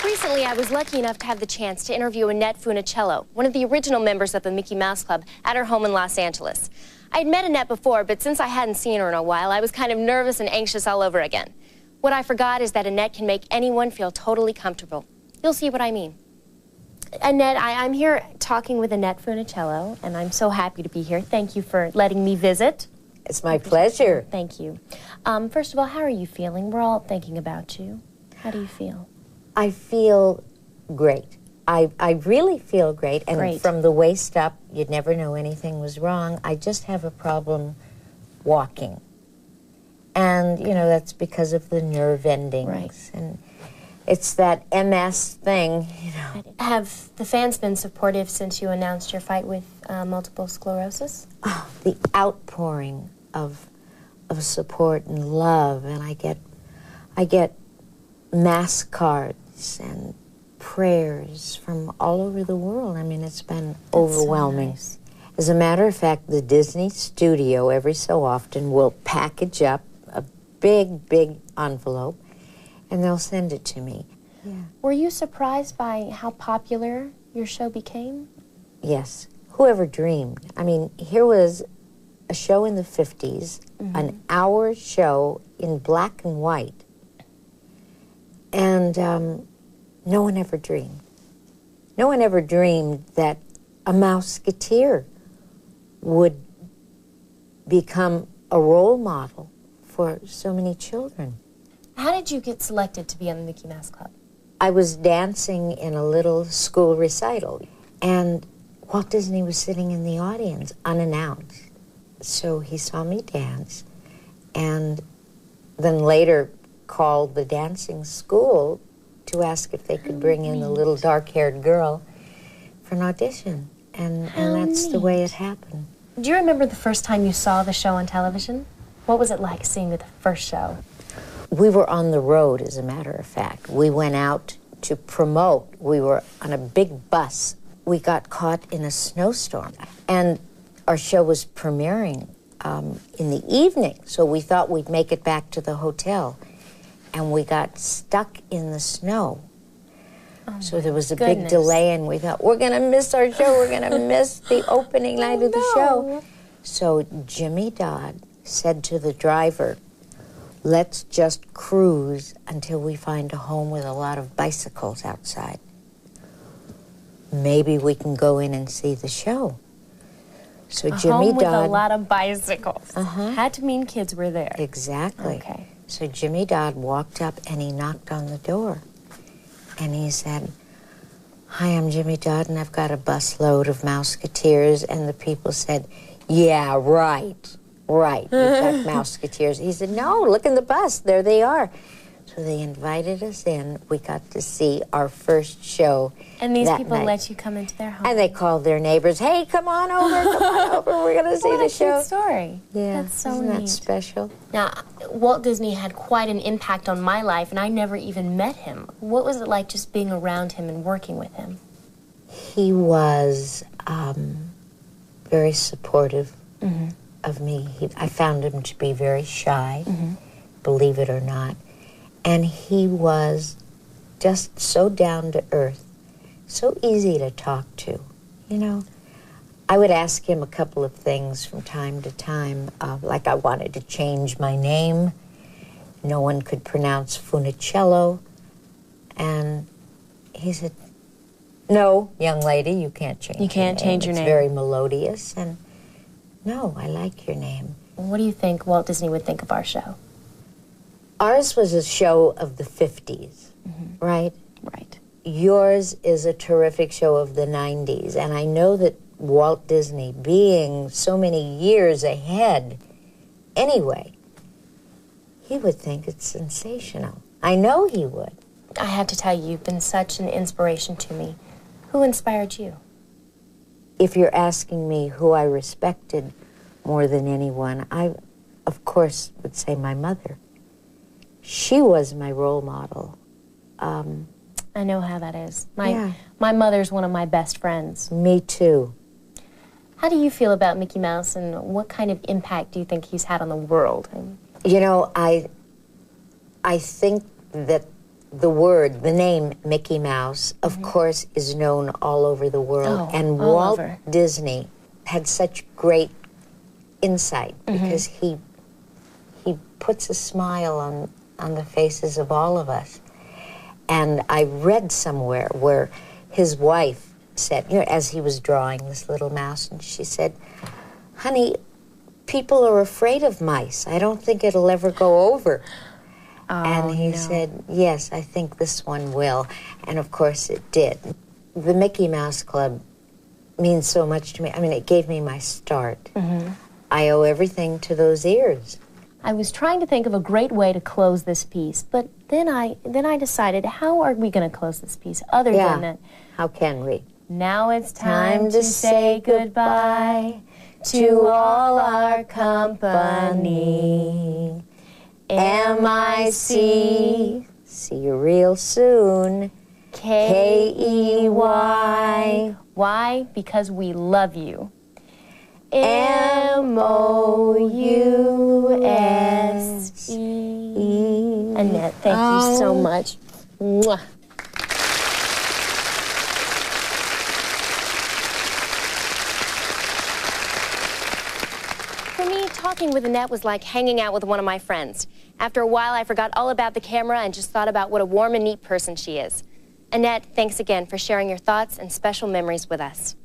Recently, I was lucky enough to have the chance to interview Annette Funicello, one of the original members of the Mickey Mouse Club, at her home in Los Angeles. I had met Annette before, but since I hadn't seen her in a while, I was kind of nervous and anxious all over again. What I forgot is that Annette can make anyone feel totally comfortable. You'll see what I mean. Annette, I'm here talking with Annette Funicello, and I'm so happy to be here. Thank you for letting me visit. It's my pleasure. Thank you. First of all, how are you feeling? We're all thinking about you. How do you feel? I feel great. I really feel great. And from the waist up, you'd never know anything was wrong. I just have a problem walking. And, you know, that's because of the nerve endings. Right. And it's that MS thing, you know. Have the fans been supportive since you announced your fight with multiple sclerosis? Oh, the outpouring of support and love. And I get mass cards and prayers from all over the world. I mean, it's been overwhelming. So nice. As a matter of fact, the Disney studio every so often will package up a big, big envelope and they'll send it to me. Yeah. Were you surprised by how popular your show became? Yes. Whoever dreamed? I mean, here was a show in the 50s, an hour show in black and white. And no one ever dreamed. No one ever dreamed that a Mouseketeer would become a role model for so many children. How did you get selected to be on the Mickey Mouse Club? I was dancing in a little school recital, and Walt Disney was sitting in the audience, unannounced. So he saw me dance, and then later called the dancing school to ask if they could bring in the little dark-haired girl for an audition. And that's the way it happened. Do you remember the first time you saw the show on television? What was it like seeing the first show? We were on the road, as a matter of fact. We went out to promote. We were on a big bus. We got caught in a snowstorm, and our show was premiering in the evening, so we thought we'd make it back to the hotel, and we got stuck in the snow. So there was a big delay, and we thought, we're going to miss our show. We're going to miss the opening night of the show. So Jimmy Dodd said to the driver, let's just cruise until we find a home with a lot of bicycles outside. Maybe we can go in and see the show. So Jimmy home with Dodd, a lot of bicycles. Had to mean kids were there. Exactly. Okay. So Jimmy Dodd walked up and he knocked on the door. And he said, hi, I'm Jimmy Dodd, and I've got a busload of Mouseketeers. And the people said, yeah, right, you've got Mouseketeers. He said, no, look in the bus, there they are. So they invited us in. We got to see our first show. And these that people night. let you come into their home? And they called their neighbors, hey, come on over, we're going to see the show. What a cute story. Yeah, that's so isn't that neat. special? Now, Walt Disney had quite an impact on my life, and I never even met him. What was it like just being around him and working with him? He was very supportive of me. I found him to be very shy, believe it or not. And he was just so down to earth, so easy to talk to, you know. I would ask him a couple of things from time to time, like I wanted to change my name. No one could pronounce Funicello. And he said, no, young lady, you can't change your name. You can't change your name. It's very melodious, and no, I like your name. What do you think Walt Disney would think of our show? Ours was a show of the 50s, right? Right. Yours is a terrific show of the 90s, and I know that Walt Disney, being so many years ahead anyway, he would think it's sensational. I know he would. I have to tell you, you've been such an inspiration to me. Who inspired you? If you're asking me who I respected more than anyone, I, of course, would say my mother. She was my role model. I know how that is. My mother's one of my best friends. Me too. How do you feel about Mickey Mouse, and what kind of impact do you think he's had on the world? You know, I think that the word, the name Mickey Mouse, of course, is known all over the world. Oh, and all Walt over. Disney had such great insight because he puts a smile on the faces of all of us. And I read somewhere where his wife said, you know, as he was drawing this little mouse, and she said, "Honey, people are afraid of mice. I don't think it'll ever go over." Oh, and he no. said, "Yes, I think this one will." And of course it did. The Mickey Mouse Club means so much to me. I mean, it gave me my start. I owe everything to those ears. I was trying to think of a great way to close this piece, but then I decided, how are we going to close this piece other than that? How can we? Now it's time to say goodbye to all our company. M-I-C, see you real soon. K-E-Y. Why? Because we love you. M-O-U-S-E. Annette, thank you so much. Mwah. For me, talking with Annette was like hanging out with one of my friends. After a while, I forgot all about the camera and just thought about what a warm and neat person she is. Annette, thanks again for sharing your thoughts and special memories with us.